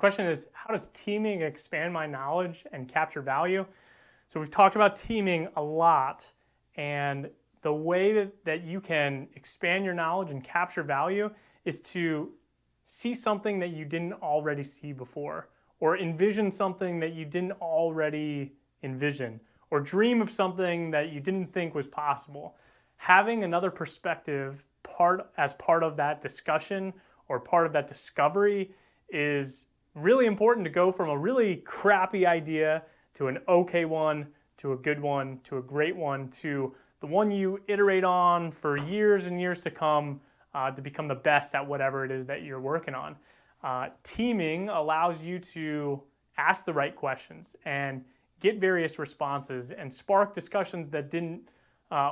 question is, how does teaming expand my knowledge and capture value? So we've talked about teaming a lot, and the way that you can expand your knowledge and capture value is to see something that you didn't already see before, or envision something that you didn't already envision, or dream of something that you didn't think was possible. Having another perspective as part of that discussion or part of that discovery is really important to go from a really crappy idea to an okay one, to a good one, to a great one, to the one you iterate on for years and years to come to become the best at whatever it is that you're working on. Teaming allows you to ask the right questions and get various responses and spark discussions that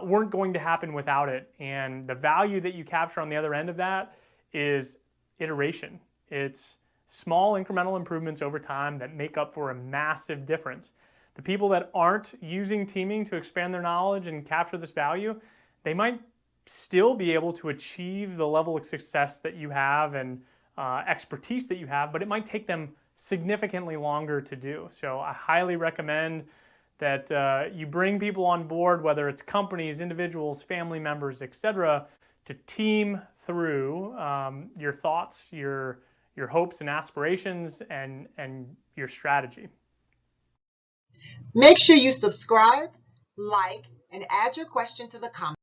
weren't going to happen without it. And the value that you capture on the other end of that is iteration. It's small incremental improvements over time that make up for a massive difference. The people that aren't using teaming to expand their knowledge and capture this value, they might still be able to achieve the level of success that you have and expertise that you have, but it might take them significantly longer to do. So I highly recommend that you bring people on board, whether it's companies, individuals, family members, etc., to team through your thoughts, your hopes and aspirations, and your strategy. Make sure you subscribe, like, and add your question to the comments.